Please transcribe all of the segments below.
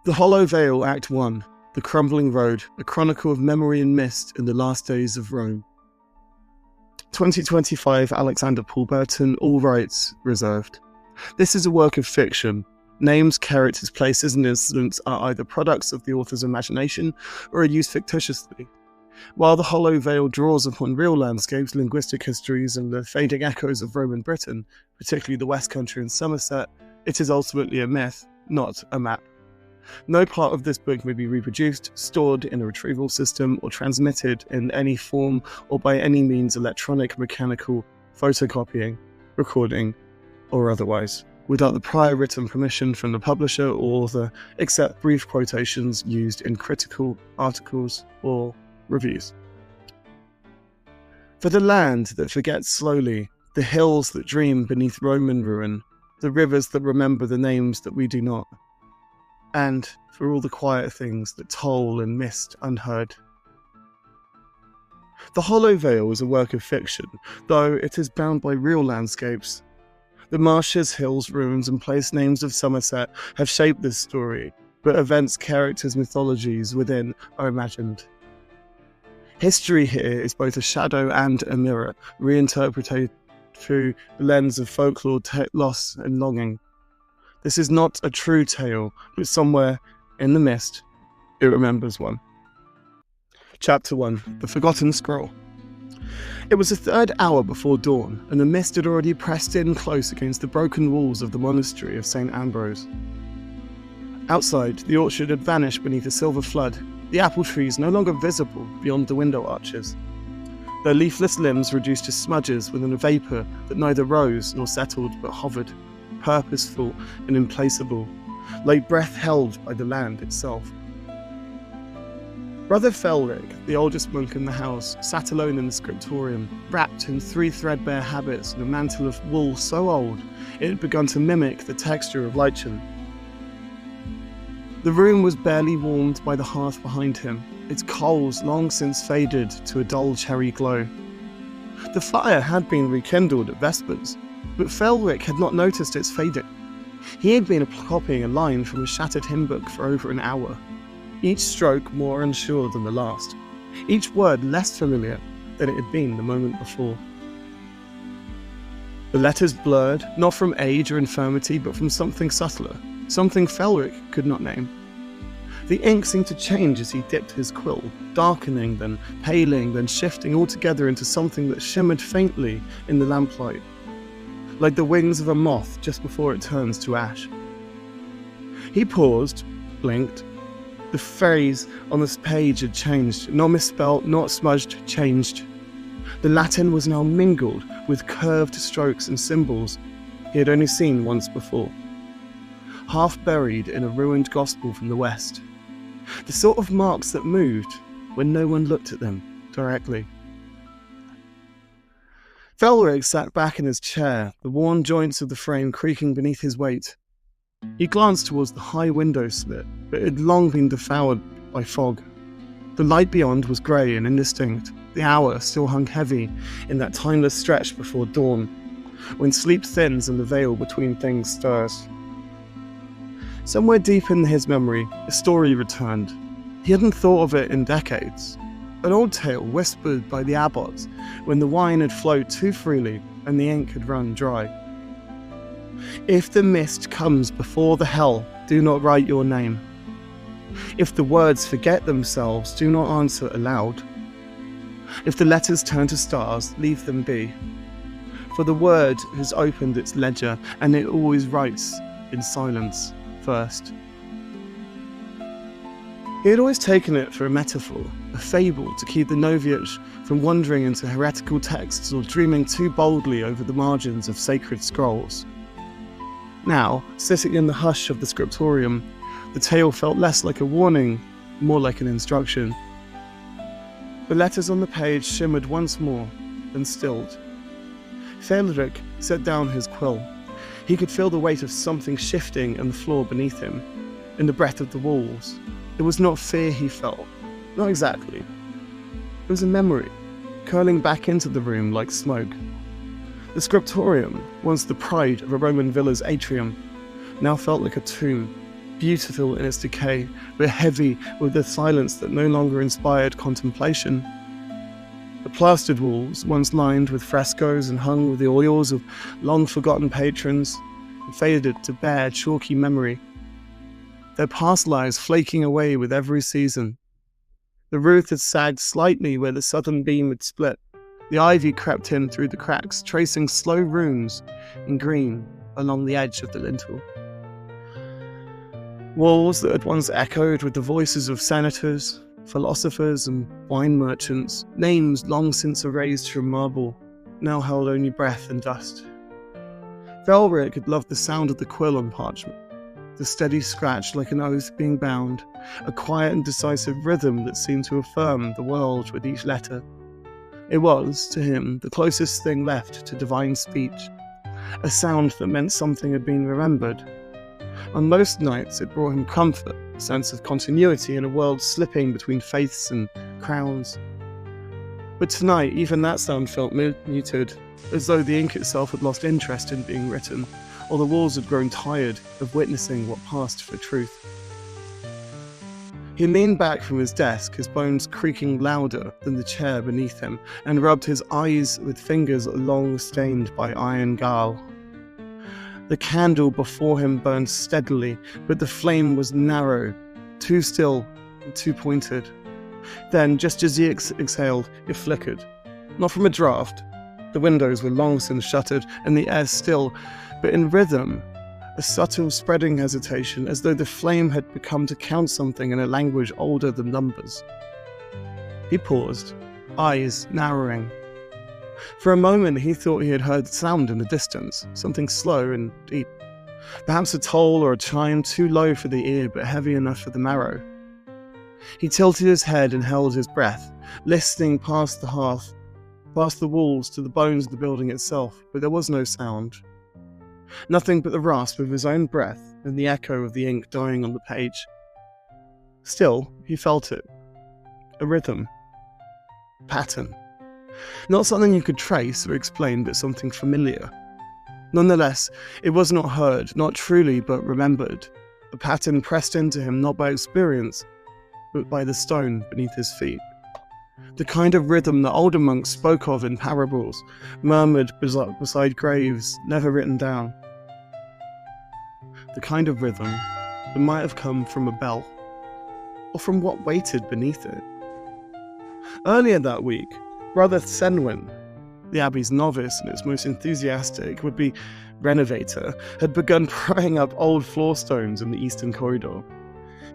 The Hollow Vale, Act 1, The Crumbling Road, a chronicle of memory and mist in the last days of Rome. 2025 Alexander Paul Burton, all rights reserved. This is a work of fiction. Names, characters, places and incidents are either products of the author's imagination or are used fictitiously. While the Hollow Vale draws upon real landscapes, linguistic histories and the fading echoes of Roman Britain, particularly the West Country and Somerset, it is ultimately a myth, not a map. No part of this book may be reproduced, stored in a retrieval system, or transmitted in any form or by any means electronic, mechanical, photocopying, recording, or otherwise, without the prior written permission from the publisher or author, except brief quotations used in critical articles or reviews. For the land that forgets slowly, the hills that dream beneath Roman ruin, the rivers that remember the names that we do not, and for all the quiet things that toll in mist unheard. The Hollow Vale is a work of fiction, though it is bound by real landscapes. The marshes, hills, ruins, and place names of Somerset have shaped this story, but events, characters, mythologies within are imagined. History here is both a shadow and a mirror, reinterpreted through the lens of folklore, loss, and longing. This is not a true tale, but somewhere in the mist, it remembers one. Chapter 1. The Forgotten Scroll. It was the third hour before dawn, and the mist had already pressed in close against the broken walls of the monastery of St. Ambrose. Outside, the orchard had vanished beneath a silver flood, the apple trees no longer visible beyond the window arches. Their leafless limbs reduced to smudges within a vapour that neither rose nor settled but hovered, purposeful and implacable, like breath held by the land itself. Brother Felric, the oldest monk in the house, sat alone in the scriptorium, wrapped in 3 threadbare habits and a mantle of wool so old it had begun to mimic the texture of lichen. The room was barely warmed by the hearth behind him, its coals long since faded to a dull cherry glow. The fire had been rekindled at Vespers, but Felric had not noticed its fading. He had been copying a line from a shattered hymn book for over an hour, each stroke more unsure than the last, each word less familiar than it had been the moment before. The letters blurred, not from age or infirmity, but from something subtler, something Felric could not name. The ink seemed to change as he dipped his quill, darkening, then paling, then shifting altogether into something that shimmered faintly in the lamplight, like the wings of a moth just before it turns to ash. He paused, blinked. The phrase on this page had changed, not misspelt, not smudged, changed. The Latin was now mingled with curved strokes and symbols he had only seen once before, half buried in a ruined gospel from the west. The sort of marks that moved when no one looked at them directly. Felric sat back in his chair, the worn joints of the frame creaking beneath his weight. He glanced towards the high window slit, but it had long been devoured by fog. The light beyond was grey and indistinct. The hour still hung heavy in that timeless stretch before dawn, when sleep thins and the veil between things stirs. Somewhere deep in his memory, a story returned. He hadn't thought of it in decades. An old tale whispered by the abbots when the wine had flowed too freely and the ink had run dry. If the mist comes before the hell, do not write your name. If the words forget themselves, do not answer aloud. If the letters turn to stars, leave them be. For the word has opened its ledger, and it always writes in silence first. He had always taken it for a metaphor, a fable to keep the novitiate from wandering into heretical texts or dreaming too boldly over the margins of sacred scrolls. Now, sitting in the hush of the scriptorium, the tale felt less like a warning, more like an instruction. The letters on the page shimmered once more, then stilled. Felric set down his quill. He could feel the weight of something shifting in the floor beneath him, in the breath of the walls. It was not fear he felt, not exactly. It was a memory, curling back into the room like smoke. The scriptorium, once the pride of a Roman villa's atrium, now felt like a tomb, beautiful in its decay, but heavy with the silence that no longer inspired contemplation. The plastered walls, once lined with frescoes and hung with the oils of long-forgotten patrons, faded to bare, chalky memory, their past lives flaking away with every season. The roof had sagged slightly where the southern beam had split. The ivy crept in through the cracks, tracing slow runes in green along the edge of the lintel. Walls that had once echoed with the voices of senators, philosophers and wine merchants, names long since erased from marble, now held only breath and dust. Felric had loved the sound of the quill on parchment, the steady scratch like an oath being bound, a quiet and decisive rhythm that seemed to affirm the world with each letter. It was, to him, the closest thing left to divine speech, a sound that meant something had been remembered. On most nights it brought him comfort, a sense of continuity in a world slipping between faiths and crowns. But tonight even that sound felt muted, as though the ink itself had lost interest in being written, or the walls had grown tired of witnessing what passed for truth. He leaned back from his desk, his bones creaking louder than the chair beneath him, and rubbed his eyes with fingers long stained by iron gall. The candle before him burned steadily, but the flame was narrow, too still, and too pointed. Then, just as he exhaled, it flickered. Not from a draught. The windows were long since shuttered, and the air still, but in rhythm, a subtle spreading hesitation, as though the flame had become to count something in a language older than numbers. He paused, eyes narrowing. For a moment he thought he had heard sound in the distance, something slow and deep. Perhaps a toll or a chime too low for the ear but heavy enough for the marrow. He tilted his head and held his breath, listening past the hearth, past the walls to the bones of the building itself, but there was no sound. Nothing but the rasp of his own breath and the echo of the ink dying on the page. Still, he felt it. A rhythm. Pattern. Not something you could trace or explain, but something familiar. Nonetheless, it was not heard, not truly, but remembered. A pattern pressed into him not by experience, but by the stone beneath his feet. The kind of rhythm that older monks spoke of in parables, murmured beside graves, never written down. The kind of rhythm that might have come from a bell, or from what waited beneath it. Earlier that week, Brother Caelwyn, the abbey's novice and its most enthusiastic would-be renovator, had begun prying up old floor stones in the eastern corridor.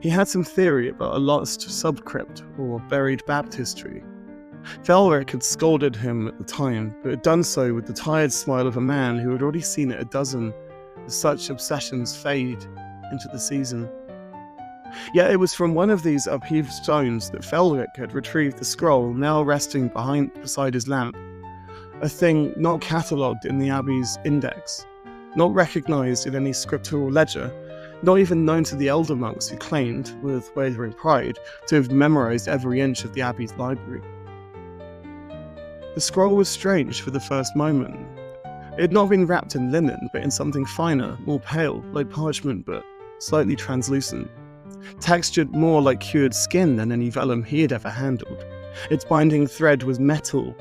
He had some theory about a lost subcrypt or buried baptistry. Felric had scolded him at the time, but had done so with the tired smile of a man who had already seen it a dozen, as such obsessions fade into the season. Yet it was from one of these upheaved stones that Felric had retrieved the scroll now resting beside his lamp, a thing not catalogued in the abbey's index, not recognised in any scriptural ledger, not even known to the elder monks who claimed, with wavering pride, to have memorised every inch of the abbey's library. The scroll was strange for the first moment. It had not been wrapped in linen, but in something finer, more pale, like parchment, but slightly translucent. Textured more like cured skin than any vellum he had ever handled. Its binding thread was metal,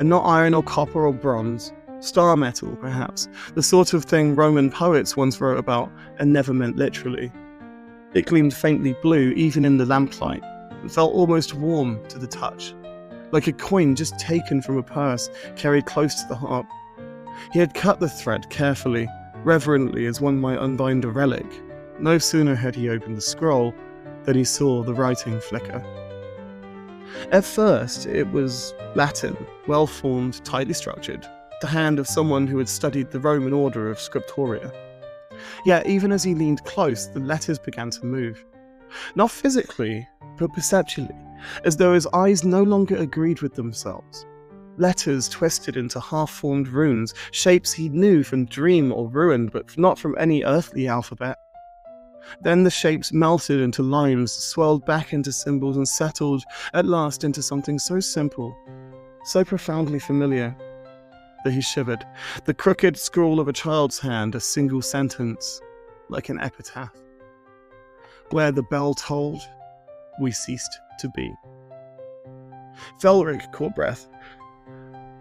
and not iron or copper or bronze, star metal perhaps, the sort of thing Roman poets once wrote about and never meant literally. It gleamed faintly blue even in the lamplight, and felt almost warm to the touch, like a coin just taken from a purse carried close to the heart. He had cut the thread carefully, reverently as one might unbind a relic. No sooner had he opened the scroll than he saw the writing flicker. At first, it was Latin, well-formed, tightly structured, the hand of someone who had studied the Roman order of scriptoria. Yet, even as he leaned close, the letters began to move. Not physically, but perceptually, as though his eyes no longer agreed with themselves. Letters twisted into half-formed runes, shapes he knew from dream or ruin, but not from any earthly alphabet. Then the shapes melted into lines, swelled back into symbols, and settled at last into something so simple, so profoundly familiar, that he shivered. The crooked scrawl of a child's hand, a single sentence, like an epitaph. Where the bell tolled, we ceased to be. Felric caught breath.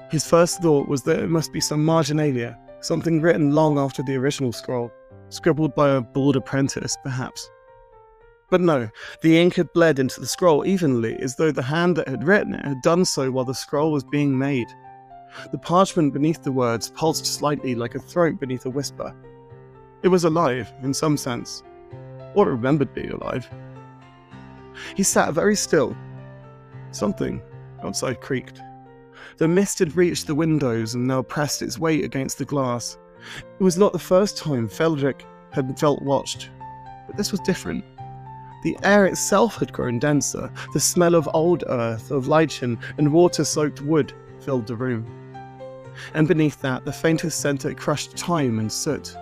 His first thought was that it must be some marginalia, something written long after the original scroll, scribbled by a bored apprentice, perhaps. But no, the ink had bled into the scroll evenly, as though the hand that had written it had done so while the scroll was being made. The parchment beneath the words pulsed slightly like a throat beneath a whisper. It was alive, in some sense, or it remembered being alive. He sat very still. Something outside creaked. The mist had reached the windows and now pressed its weight against the glass. It was not the first time Felric had felt watched, but this was different. The air itself had grown denser. The smell of old earth, of lichen and water-soaked wood filled the room. And beneath that, the faintest scent of crushed thyme and soot.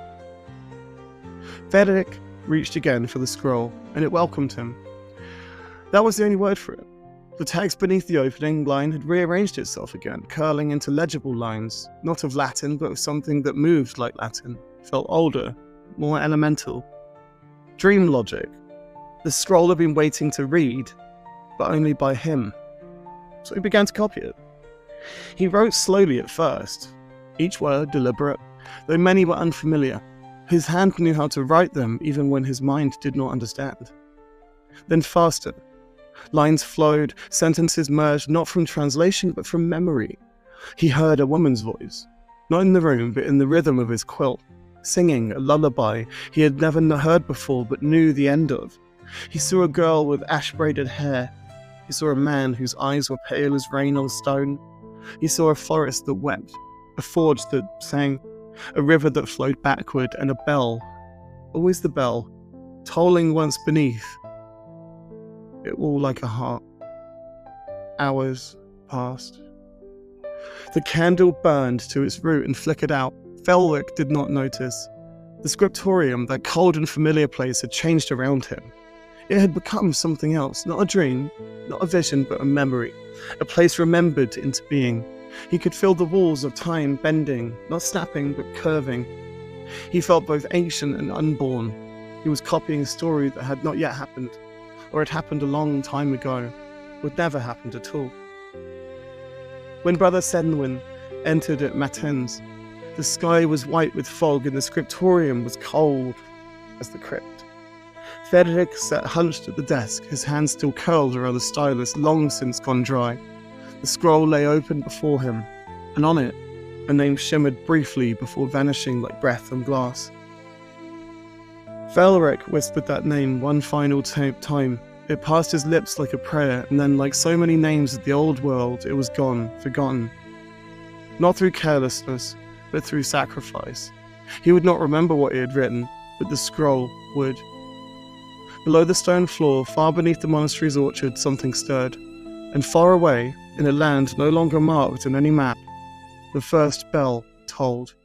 Felric reached again for the scroll, and it welcomed him. That was the only word for it. The text beneath the opening line had rearranged itself again, curling into legible lines, not of Latin, but of something that moved like Latin, felt older, more elemental. Dream logic. The scroll had been waiting to read, but only by him. So he began to copy it. He wrote slowly at first, each word deliberate, though many were unfamiliar. His hand knew how to write them even when his mind did not understand. Then faster. Lines flowed, sentences merged not from translation but from memory. He heard a woman's voice, not in the room but in the rhythm of his quilt, singing a lullaby he had never heard before but knew the end of. He saw a girl with ash-braided hair. He saw a man whose eyes were pale as rain on stone. He saw a forest that wept, a forge that sang, a river that flowed backward, and a bell, always the bell, tolling once beneath. It all like a heart. Hours passed. The candle burned to its root and flickered out. Felric did not notice. The scriptorium, that cold and familiar place, had changed around him. It had become something else, not a dream, not a vision, but a memory, a place remembered into being. He could feel the walls of time bending, not snapping, but curving. He felt both ancient and unborn. He was copying a story that had not yet happened, or had happened a long time ago, would never happened at all. When Brother Caelwyn entered at matins, the sky was white with fog and the scriptorium was cold as the crypt. Felric sat hunched at the desk, his hands still curled around the stylus long since gone dry. The scroll lay open before him, and on it, a name shimmered briefly before vanishing like breath on glass. Felric whispered that name one final time. It passed his lips like a prayer, and then, like so many names of the old world, it was gone, forgotten. Not through carelessness, but through sacrifice. He would not remember what he had written, but the scroll would. Below the stone floor, far beneath the monastery's orchard, something stirred, and far away, in a land no longer marked on any map, the first bell tolled.